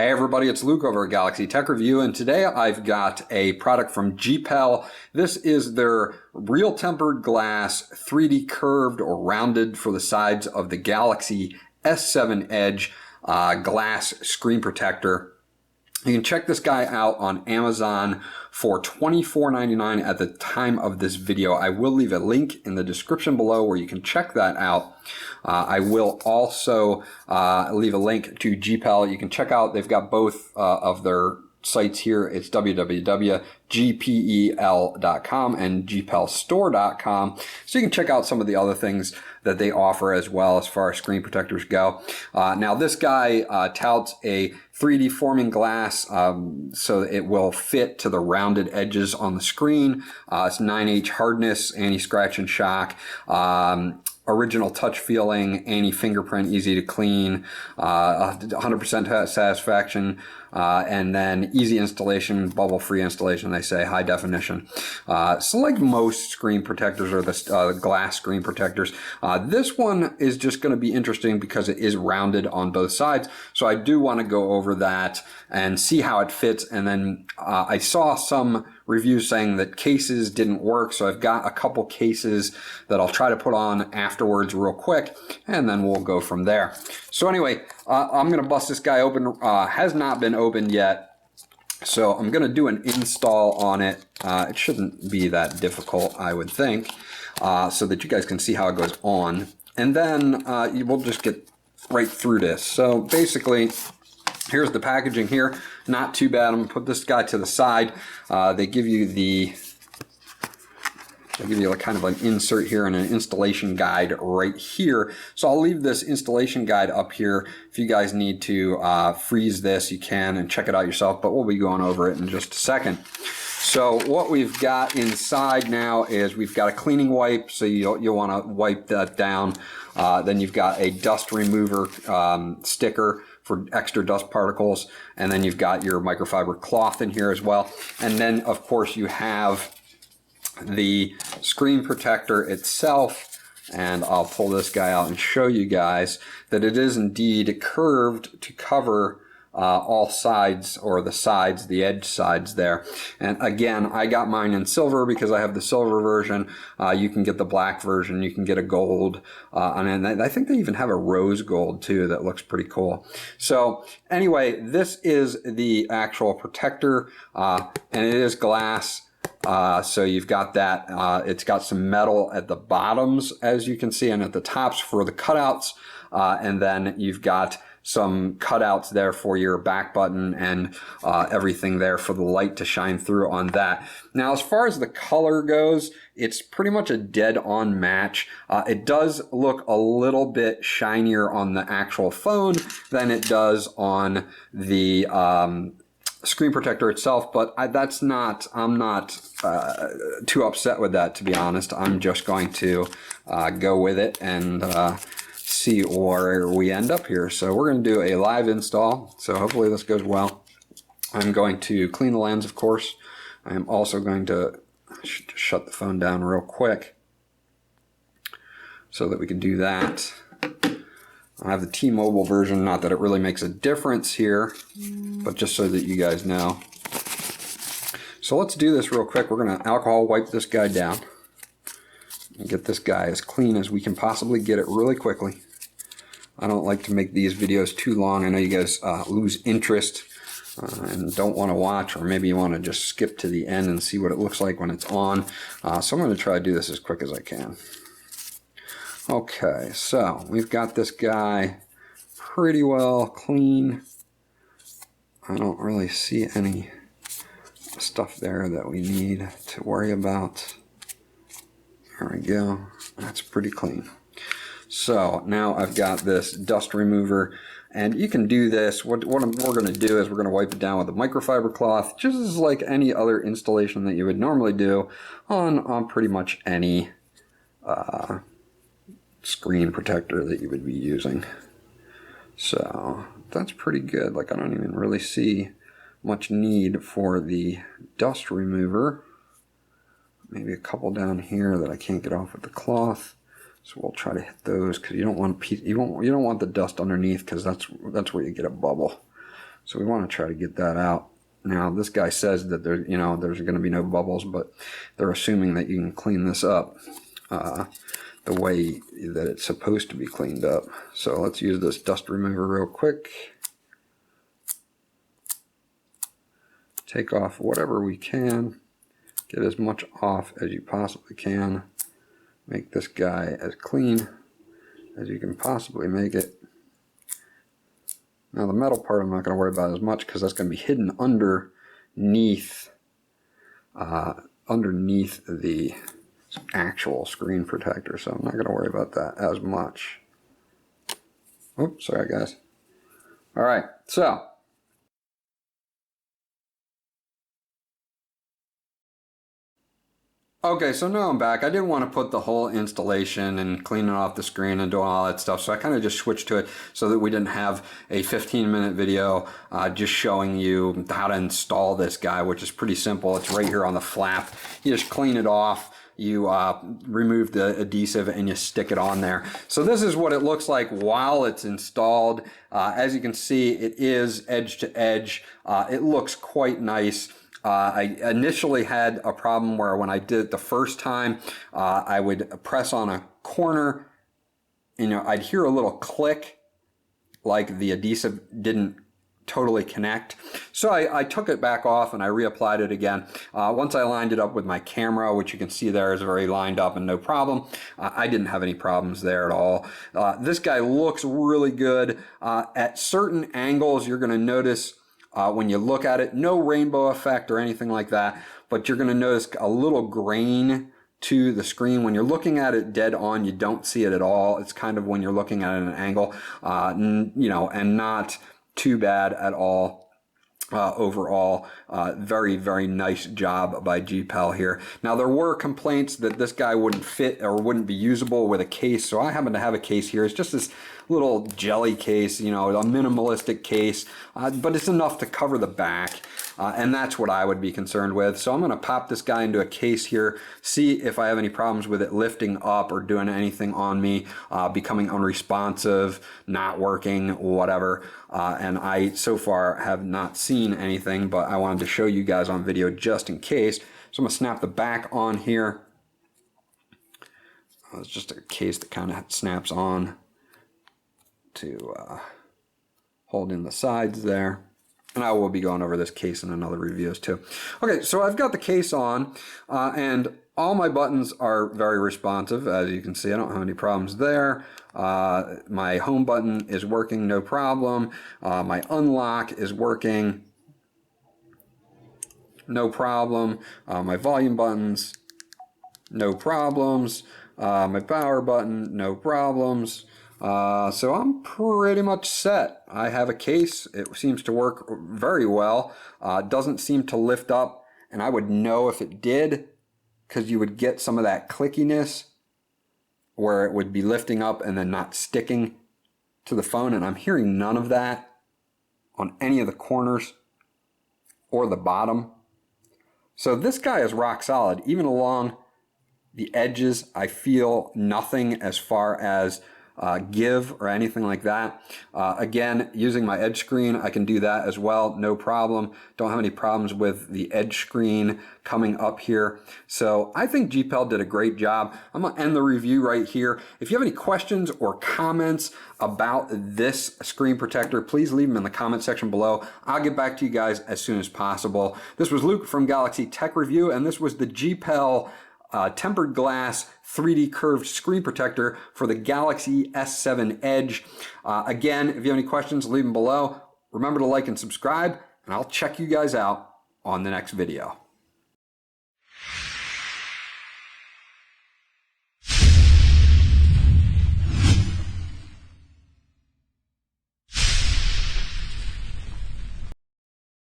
Hey everybody, it's Luke over at Galaxy Tech Review, and today I've got a product from GPEL. This is their real tempered glass, 3D curved or rounded for the sides of the Galaxy S7 Edge glass screen protector. You can check this guy out on Amazon for $24.99 at the time of this video. I will leave a link in the description below where you can check that out. I will also leave a link to GPEL. You can check out, they've got both of their sites here. It's www.gpel.com and gpelstore.com. So you can check out some of the other things that they offer as well as far as screen protectors go. Now this guy touts a 3D forming glass so it will fit to the rounded edges on the screen. It's 9H hardness, anti-scratch and shock. Original touch feeling, anti-fingerprint, easy to clean, 100% satisfaction, and then easy installation, bubble-free installation, they say, high definition. So like most screen protectors or the glass screen protectors, this one is just going to be interesting because it is rounded on both sides. So I do want to go over that and see how it fits. And then I saw some reviews saying that cases didn't work, so I've got a couple cases that I'll try to put on afterwards real quick, and then we'll go from there. So anyway, I'm going to bust this guy open. Has not been opened yet, so I'm going to do an install on it. It shouldn't be that difficult, I would think, so that you guys can see how it goes on, and then we'll just get right through this. So basically, here's the packaging here. Not too bad. I'm going to put this guy to the side. They give you like kind of an insert here and an installation guide right here. So I'll leave this installation guide up here. If you guys need to freeze this, you can and check it out yourself, but we'll be going over it in just a second. So what we've got inside now is we've got a cleaning wipe, so you'll want to wipe that down. Then you've got a dust remover sticker for extra dust particles, and then you've got your microfiber cloth in here as well. And then of course you have the screen protector itself, and I'll pull this guy out and show you guys that it is indeed curved to cover all sides, or the sides, the edge sides there. And again, I got mine in silver because I have the silver version. You can get the black version, you can get a gold, and I think they even have a rose gold too that looks pretty cool. So anyway, this is the actual protector, and it is glass. So you've got that. It's got some metal at the bottoms, as you can see, and at the tops for the cutouts, and then you've got some cutouts there for your back button and everything there for the light to shine through on that. Now, as far as the color goes, it's pretty much a dead-on match. It does look a little bit shinier on the actual phone than it does on the screen protector itself, but I'm not too upset with that, to be honest. I'm just going to go with it and see where we end up here. So we're going to do a live install, so hopefully this goes well. I'm going to clean the lens, of course. I am also going to shut the phone down real quick so that we can do that. I have the T-Mobile version, not that it really makes a difference here, but just so that you guys know. So let's do this real quick. We're going to alcohol wipe this guy down and get this guy as clean as we can possibly get it really quickly. I don't like to make these videos too long. I know you guys lose interest and don't want to watch, or maybe you want to just skip to the end and see what it looks like when it's on. So I'm going to try to do this as quick as I can. Okay, so we've got this guy pretty well clean. I don't really see any stuff there that we need to worry about. There we go. That's pretty clean. So now I've got this dust remover, and you can do this. What we're going to do is we're going to wipe it down with a microfiber cloth, just as like any other installation that you would normally do on pretty much any screen protector that you would be using. So that's pretty good. Like, I don't even really see much need for the dust remover. Maybe a couple down here that I can't get off with the cloth. So we'll try to hit those, because you don't want the dust underneath, because that's where you get a bubble. So we want to try to get that out. Now this guy says that there's going to be no bubbles, but they're assuming that you can clean this up the way that it's supposed to be cleaned up. So let's use this dust remover real quick. Take off whatever we can. Get as much off as you possibly can. Make this guy as clean as you can possibly make it. Now the metal part I'm not going to worry about as much because that's going to be hidden underneath the actual screen protector, so I'm not going to worry about that as much. Oops, sorry guys. Alright, so okay, so now I'm back. I didn't want to put the whole installation and cleaning off the screen and doing all that stuff, so I kind of just switched to it so that we didn't have a 15-minute video just showing you how to install this guy, which is pretty simple. It's right here on the flap. You just clean it off. You remove the adhesive and you stick it on there. So this is what it looks like while it's installed. As you can see, it is edge to edge. It looks quite nice. I initially had a problem where when I did it the first time, I would press on a corner, I'd hear a little click like the adhesive didn't totally connect. So I took it back off and I reapplied it again. Once I lined it up with my camera, which you can see there is very lined up and no problem, I didn't have any problems there at all. This guy looks really good. At certain angles, you're going to notice when you look at it, no rainbow effect or anything like that, but you're going to notice a little grain to the screen. When you're looking at it dead on, you don't see it at all. It's kind of when you're looking at it at an angle, and not too bad at all. Overall, very, very nice job by GPEL here. Now, there were complaints that this guy wouldn't fit or wouldn't be usable with a case, so I happen to have a case here. It's just this little jelly case, a minimalistic case, but it's enough to cover the back, and that's what I would be concerned with. So I'm going to pop this guy into a case here, see if I have any problems with it lifting up or doing anything on me, becoming unresponsive, not working, whatever. And I, so far, have not seen anything, but I wanted to show you guys on video just in case. So I'm going to snap the back on here. It's just a case that kind of snaps on to hold in the sides there. And I will be going over this case in another reviews too. Okay, so I've got the case on, and all my buttons are very responsive. As you can see, I don't have any problems there. My home button is working, no problem. My unlock is working, no problem. My volume buttons, no problems. My power button, no problems. So I'm pretty much set. I have a case. It seems to work very well. Doesn't seem to lift up, and I would know if it did because you would get some of that clickiness where it would be lifting up and then not sticking to the phone, and I'm hearing none of that on any of the corners or the bottom. So this guy is rock solid. Even along the edges, I feel nothing as far as give or anything like that. Again, using my edge screen, I can do that as well, no problem. Don't have any problems with the edge screen coming up here. So I think GPEL did a great job. I'm going to end the review right here. If you have any questions or comments about this screen protector, please leave them in the comment section below. I'll get back to you guys as soon as possible. This was Luke from Galaxy Tech Review, and this was the GPEL tempered glass 3D curved screen protector for the Galaxy S7 Edge. Again, if you have any questions, leave them below. Remember to like and subscribe, and I'll check you guys out on the next video.